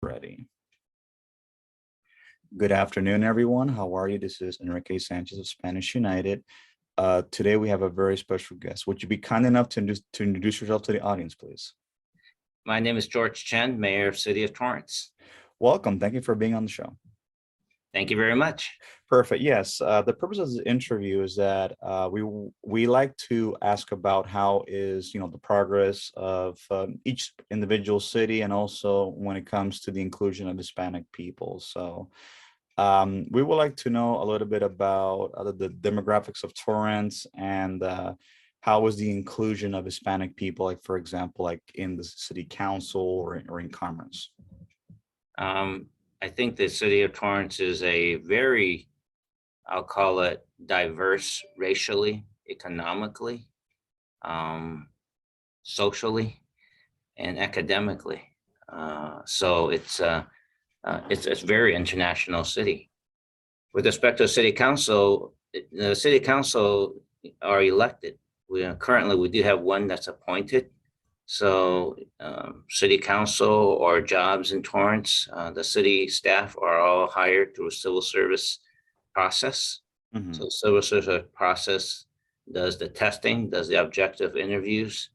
Ready. Good afternoon, everyone. How are you? This is Enrique Sanchez of Spanish United. Today we have a very special guest. Would you be kind enough to introduce yourself to the audience, please? My name is George Chen, Mayor of City of Torrance. Welcome. Thank you for being on the show. Thank you very much. Perfect. Yes. The purpose of this interview is that we like to ask about how is the progress of each individual city, and also when it comes to the inclusion of Hispanic people. So we would like to know a little bit about the demographics of Torrance, and how is the inclusion of Hispanic people, like for example, like in the city council or in Commerce. I think the City of Torrance is a very, I'll call it diverse racially, economically, socially, and academically. So it's a very international city. With respect to city council, the city council are elected. Currently we do have one that's appointed. So city council or jobs in Torrance, the city staff are all hired through a civil service process. Mhm. So the civil service process does the testing, does the objective interviews,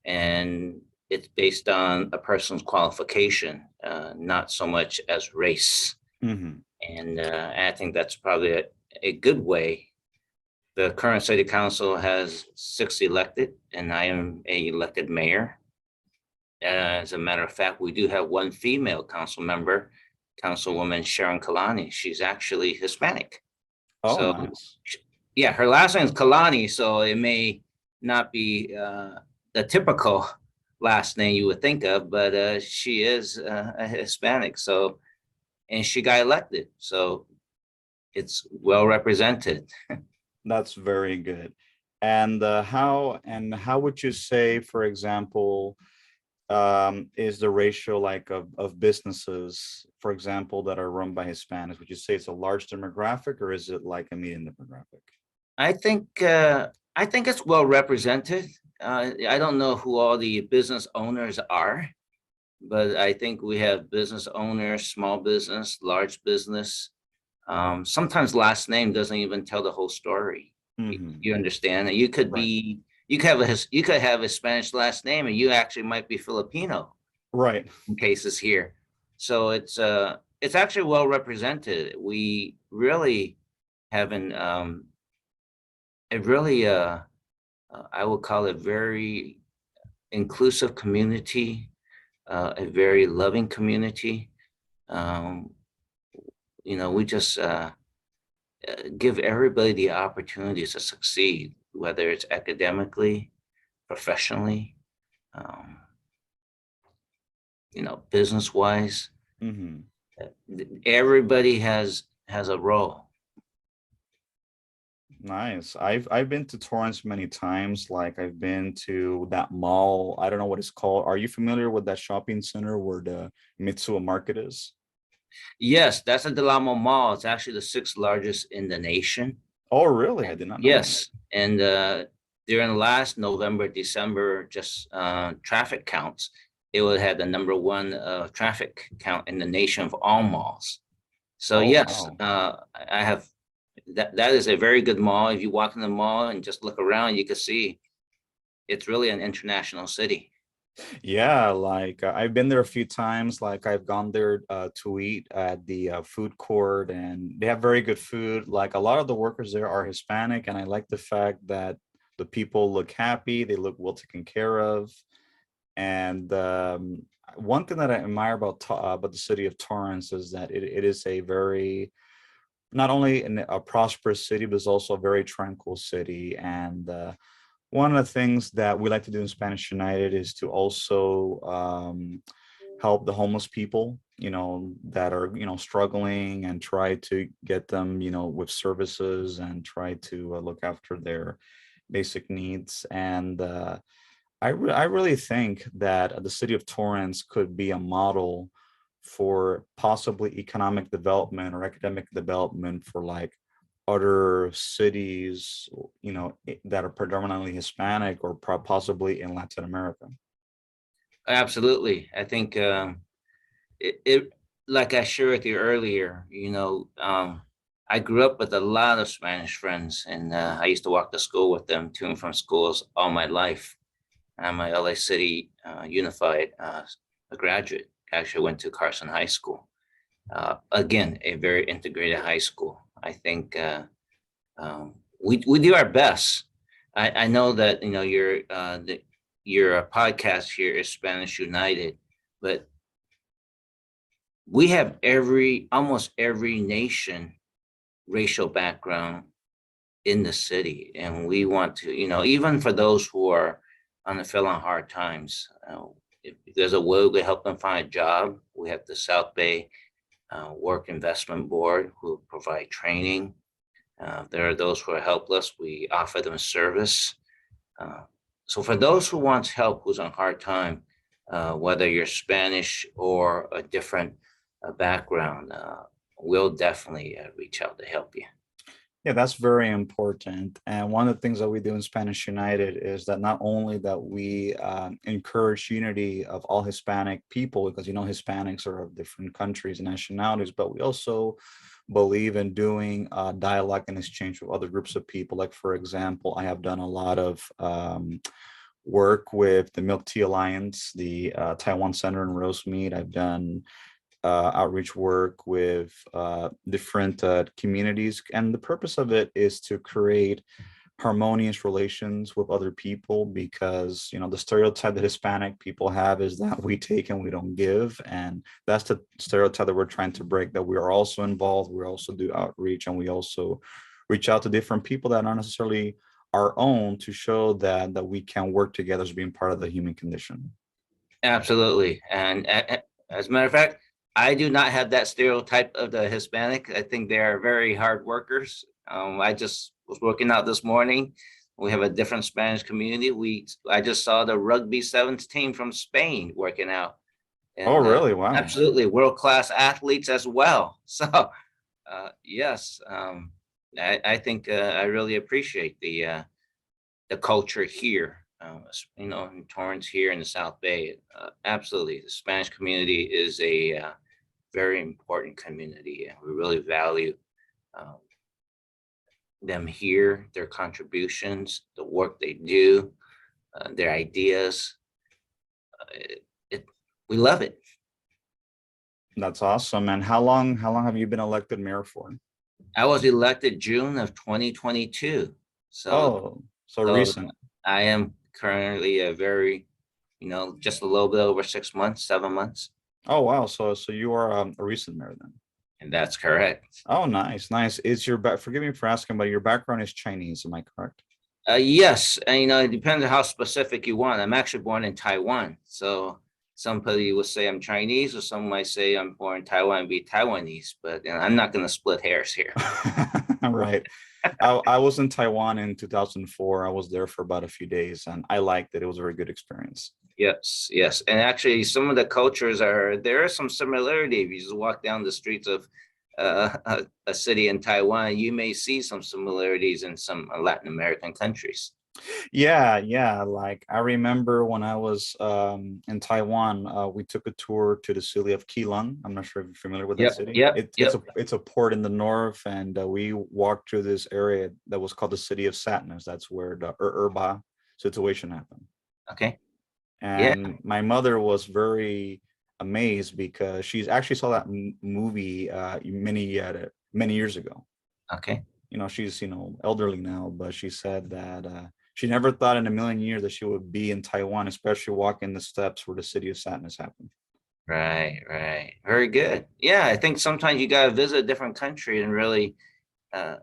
and it's based on a person's qualification, not so much as race. Mhm. And I think that's probably a good way. The current city council has 6 elected, and I am a elected mayor. As a matter of fact, we do have one female council member, Councilwoman Sharon Kalani. She's actually Hispanic. Oh, So, nice. yeah, her last name is Kalani, so it may not be the typical last name you would think of, but she is a Hispanic. So, and she got elected. So it's well represented. That's very good. And how would you say, for example, is the ratio like of businesses, for example, that are run by Hispanics? Would you say it's a large demographic, or is it like a medium demographic? I think it's well represented. I don't know who all the business owners are, but I think we have business owners, small business, large business. Sometimes last name doesn't even tell the whole story. Hmm. You understand that you could Right. be, you could have a Spanish last name and you actually might be Filipino Right. in cases here. So it's actually well represented. We really haven't it really I would call it very inclusive community, a very loving community. Um, we just give everybody the opportunities to succeed, whether it's academically, professionally, um, business wise. Hmm. Everybody has a role. Nice. I've been to Torrance many times. Like I've been to that mall. I don't know what it's called. Are you familiar with that shopping center where the Mitsuwa Market is? Yes, that's a Del Amo Mall. It's actually the 6th largest in the nation. Oh, really? I did not know that. Yes, and during last November, December, just traffic counts, it would have the #1 traffic count in the nation of all malls. So Oh, yes, wow. I have that is a very good mall. If you walk in the mall and just look around, you can see it's really an international city. Yeah, like I've been there a few times. Like I've gone there to eat at the food court, and they have very good food. Like a lot of the workers there are Hispanic, and I like the fact that the people look happy, they look well taken care of. And one thing that I admire about the city of Torrance is that it is a very, not only a prosperous city, but it's also a very tranquil city. And one of the things that we like to do in Spanish United is to also help the homeless people, that are, struggling, and try to get them, with services, and try to look after their basic needs. And I really think that the city of Torrance could be a model for possibly economic development or academic development for like other cities, that are predominantly Hispanic, or possibly in Latin America. Absolutely, I think it like I shared with you earlier, I grew up with a lot of Spanish friends, and I used to walk to school with them to and from schools all my life. I'm a LA City Unified a graduate. Actually, went to Carson High School. Again, a very integrated high school. I think we do our best. I know that your podcast here is Spanish United, but we have almost every nation racial background in the city, and we want to, even for those who are on the feeling hard times, if there's a will to help them find a job, we have the South Bay Work Investment Board who provide training. There are those who are helpless. We offer them service. Uh, so for those who want help, who's on hard time, whether you're Spanish or a different background, we'll definitely reach out to help you. Yeah, that's very important. And one of the things that we do in Spanish United is that not only that we encourage unity of all Hispanic people, because Hispanics are of different countries and nationalities, but we also believe in doing dialogue and exchange with other groups of people. Like, for example, I have done a lot of work with the Milk Tea Alliance, the Taiwan Center in Rosemead. I've done outreach work with different communities. And the purpose of it is to create harmonious relations with other people, because the stereotype that Hispanic people have is that we take and we don't give, and that's the stereotype that we're trying to break, that we are also involved, we also do outreach, and we also reach out to different people that aren't necessarily our own, to show that we can work together as being part of the human condition. Absolutely. And as a matter of fact, I do not have that stereotype of the Hispanic. I think they are very hard workers. I just was working out this morning. We have a different Spanish community. I just saw the rugby sevens team from Spain working out. Oh, And really? Wow. absolutely world-class athletes as well. So yes, I think I really appreciate the culture here. In Torrance here in the South Bay. Absolutely, the Spanish community is a very important community, and we really value um, them here, their contributions, the work they do, their ideas. It, we love it. That's awesome. And how long have you been elected mayor for? I was elected June of 2022, so Oh, so so recent. I am currently a very, just a little bit over 6 months, 7 months, Oh, wow. So you are a recent mayor then. and that's correct. Oh, nice, nice. Is your back? Forgive me for asking, but your background is Chinese, am I correct? Yes, and it depends on how specific you want. I'm actually born in Taiwan, so somebody will say I'm Chinese, or some might say I'm born in Taiwan and be Taiwanese. But I'm not going to split hairs here. Right. I was in Taiwan in 2004. I was there for about a few days, and I liked it. It was a very good experience. Yes, yes, and actually, some of the cultures there is some similarity. If you just walk down the streets of a city in Taiwan, you may see some similarities in some Latin American countries. Yeah, yeah. Like, I remember when I was in Taiwan, we took a tour to the city of Keelung. I'm not sure if you're familiar with that Yep, city. yep, It's yep. it's a port in the north, and we walked through this area that was called the City of Sadness. That's where the Urba situation happened. Okay. Yeah. And my mother was very amazed because she's actually saw that movie many years ago. Okay. She's elderly now, but she said that she never thought in a million years that she would be in Taiwan, especially walking the steps where the City of Sadness happened. Right, right. Very good. Yeah, I think sometimes you got to visit a different country and really uh,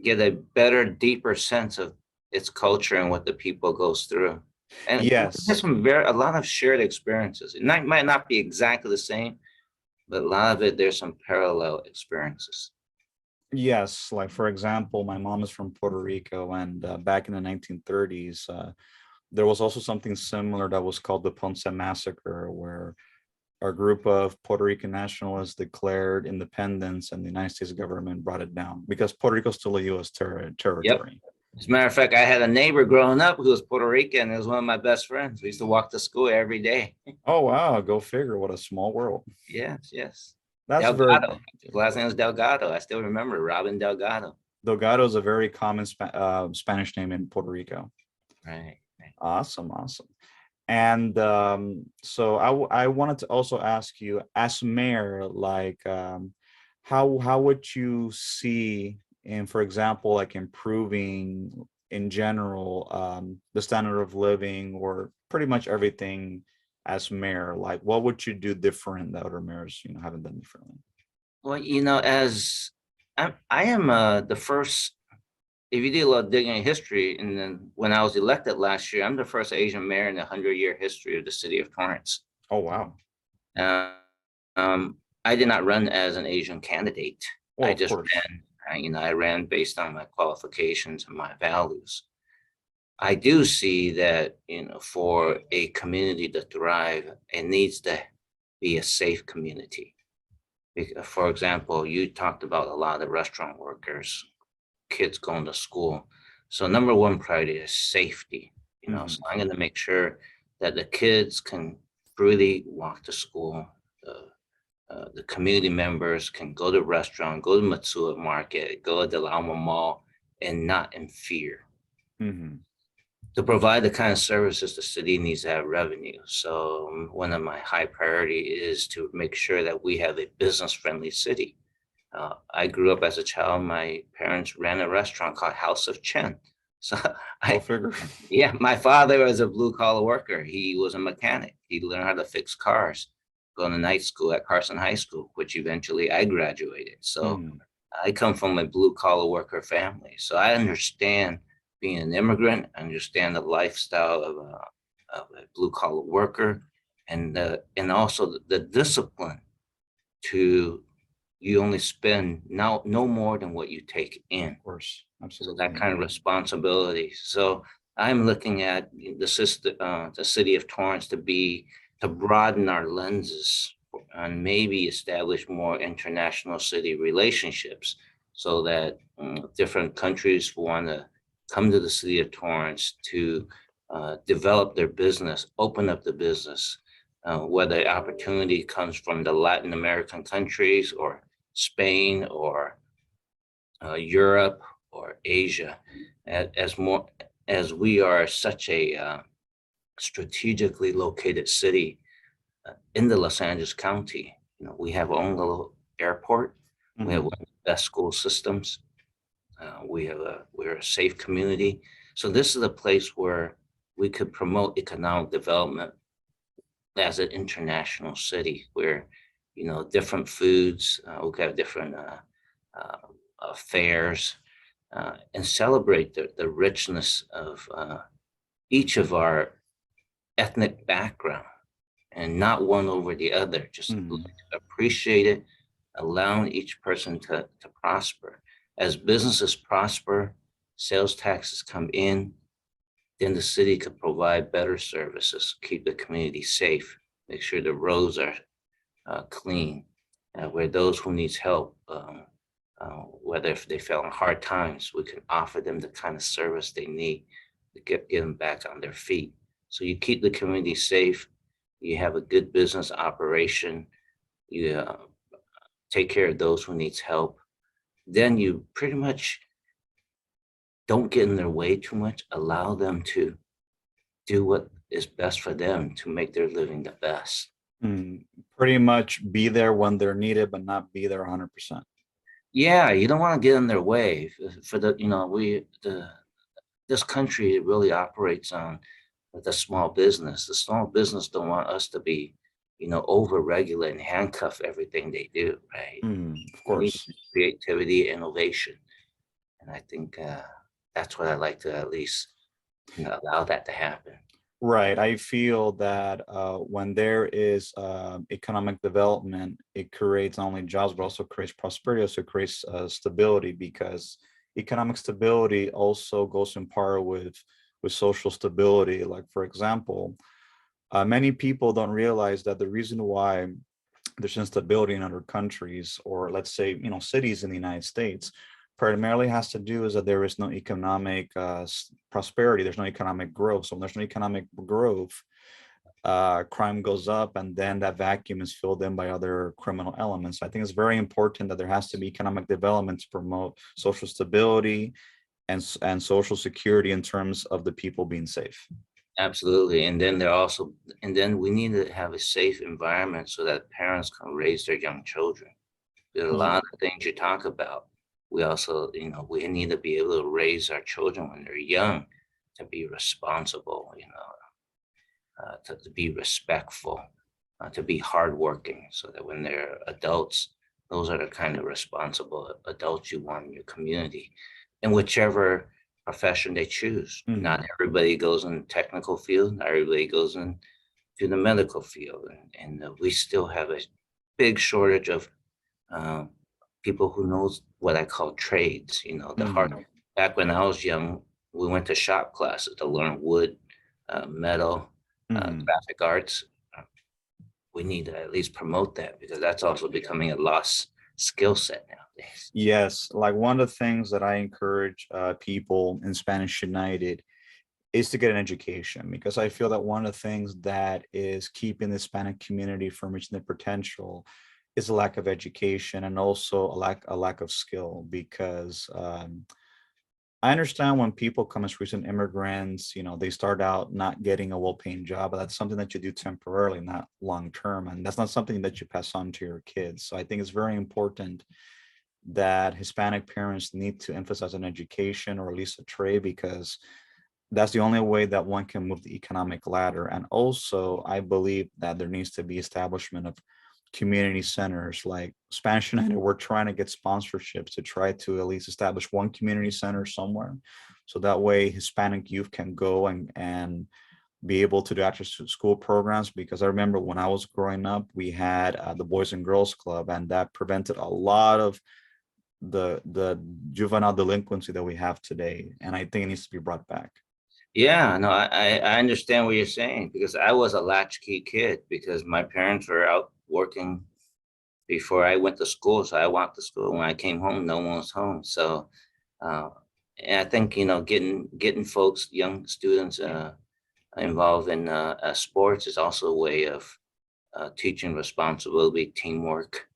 get a better, deeper sense of its culture and what the people goes through. And there's Yes. a lot of shared experiences. Might not be exactly the same, but a lot of it, there's some parallel experiences. Yes, like, for example, my mom is from Puerto Rico, and back in the 1930s, there was also something similar that was called the Ponce Massacre, where a group of Puerto Rican nationalists declared independence, and the United States government brought it down because Puerto Rico is still a U.S. Yep. territory. As a matter of fact, I had a neighbor growing up who was Puerto Rican. It was one of my best friends. We used to walk to school every day. Oh, wow, go figure! What a small world. Yes, yes. That's very Delgado. His last name is Delgado. I still remember Robin Delgado. Delgado is a very common Spanish name in Puerto Rico. Right. Right. Awesome, awesome. And so I wanted to also ask you, as mayor, like how would you see in, for example, like improving in general the standard of living or pretty much everything as mayor? Like what would you do different that other mayors, haven't done differently? Well, as I am the first. If you do a lot of digging in history, and then when I was elected last year, I'm the first Asian mayor in the 100-year history of the city of Torrance. Oh, wow. Uh, I did not run as an Asian candidate. Well, I of just course. ran. I ran based on my qualifications and my values. I do see that for a community to thrive, it needs to be a safe community. For example, you talked about a lot of restaurant workers, kids going to school. So number one priority is safety. So Hmm. I'm going to make sure that the kids can freely walk to school. The community members can go to restaurant, go to Matsuo Market, go to Del Alma Mall, and not in fear. Hmm. To provide the kind of services the city needs to have revenue. So one of my high priority is to make sure that we have a business-friendly city. I grew up as a child. My parents ran a restaurant called House of Chen. So Go I, figure. yeah, my father was a blue collar worker. He was a mechanic. He learned how to fix cars, going to night school at Carson High School, which eventually I graduated. So Hmm. I come from a blue collar worker family. So I understand being an immigrant, I understand the lifestyle of a blue collar worker, and also the discipline to you only spend now no more than what you take in. Of course. So that Absolutely. kind of responsibility. So I'm looking at the city of Torrance to broaden our lenses and maybe establish more international city relationships, so that different countries want to come to the city of Torrance to develop their business, open up the business, whether opportunity comes from the Latin American countries or Spain or Europe or Asia, as we are such a strategically located city in the Los Angeles County. We have our own little airport. We have Hmm. one of the best school systems. We're a safe community. So this is a place where we could promote economic development as an international city, where different foods, we have different fairs, and celebrate the richness of each of our ethnic background, and not one over the other. Just Hmm. appreciate it, allowing each person to prosper. As businesses prosper, sales taxes come in, then the city could provide better services, keep the community safe, make sure the roads are clean, where those who needs help, whether if they fell in hard times, we can offer them the kind of service they need to get them back on their feet. So you keep the community safe, you have a good business operation, you take care of those who needs help, then you pretty much don't get in their way too much, allow them to do what is best for them to make their living the best. Mm, pretty much be there when they're needed, but not be there 100%. Yeah, you don't want to get in their way. For the we the this country really operates on the small business. The small business don't want us to be, over regulate and handcuff everything they do, right? Mm, of We need course. creativity, innovation, and I think that's what I like to at least allow that to happen. Right. I feel that when there is economic development, it creates not only jobs, but also creates prosperity, also creates stability, because economic stability also goes in par with social stability. Like, for example, many people don't realize that the reason why there's instability in other countries, or let's say, cities in the United States, primarily has to do is that there is no economic prosperity. There's no economic growth. So when there's no economic growth, crime goes up, and then that vacuum is filled in by other criminal elements. I think it's very important that there has to be economic development to promote social stability and social security in terms of the people being safe. Absolutely. And then we need to have a safe environment so that parents can raise their young children. There's a lot of things you talk about. We also, we need to be able to raise our children when they're young to be responsible, to be respectful, to be hardworking, so that when they're adults, those are the kind of responsible adults you want in your community, in whichever profession they choose. Mhm. Not everybody goes in the technical field, not everybody goes into the medical field. And we still have a big shortage of uh, people who knows what I call trades, the hard. Mhm. Back when I was young, we went to shop classes to learn wood, metal, Mhm. graphic arts. Uh, We need to at least promote that because that's also becoming a lost skill set nowadays. Yes, like one of the things that I encourage people in Spanish United is to get an education, because I feel that one of the things that is keeping the Hispanic community from reaching their potential is a lack of education, and also a lack of skill. Because I understand when people come as recent immigrants, they start out not getting a well-paying job, but that's something that you do temporarily, not long term, and that's not something that you pass on to your kids. So I think it's very important that Hispanic parents need to emphasize on education, or at least a trade, because that's the only way that one can move the economic ladder. And also, I believe that there needs to be establishment of community centers like Spanish United. We're trying to get sponsorships to try to at least establish one community center somewhere. So that way Hispanic youth can go and be able to do after school programs. Because I remember when I was growing up, we had the Boys and Girls Club, and that prevented a lot of the juvenile delinquency that we have today. And I think it needs to be brought back. Yeah, no, I understand what you're saying because I was a latchkey kid because my parents were out working before I went to school. So I walked to school. When I came home, no one was home. So, uh, and I think, getting folks, young students, involved in sports is also a way of teaching responsibility, teamwork.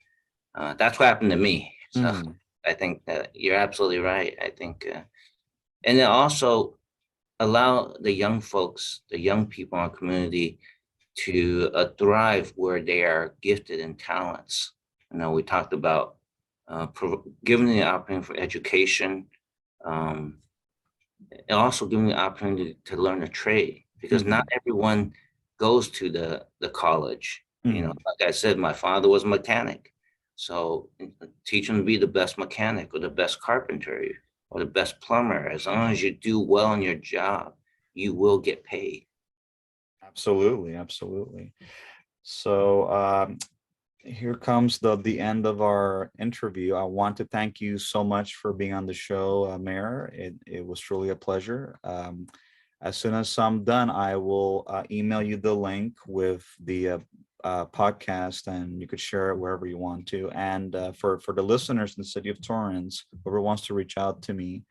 That's what happened to me. So Mhm. I think that you're absolutely right. I think, and then also allow the young folks, the young people in our community to thrive where they are gifted in talents. We talked about giving the opportunity for education, um, and also giving the opportunity to learn a trade because not Mhm. everyone goes to the college. Mhm. Like I said, my father was a mechanic, so teach them to be the best mechanic or the best carpenter or the best plumber. As long as you do well in your job, you will get paid. Absolutely, absolutely. So here comes the end of our interview. I want to thank you so much for being on the show, Mayor. It was truly a pleasure. As soon as I'm done, I will email you the link with the podcast, and you could share it wherever you want to. And for the listeners in the city of Torrance, whoever wants to reach out to me,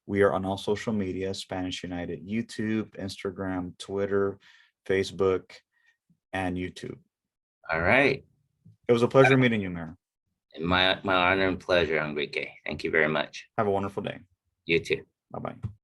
we are on all social media: Spanish United, YouTube, Instagram, Twitter, Facebook, and YouTube. All right. It was a pleasure meeting you, Mayor. My honor and pleasure, Enrique. Thank you very much. Have a wonderful day. You too. Bye bye.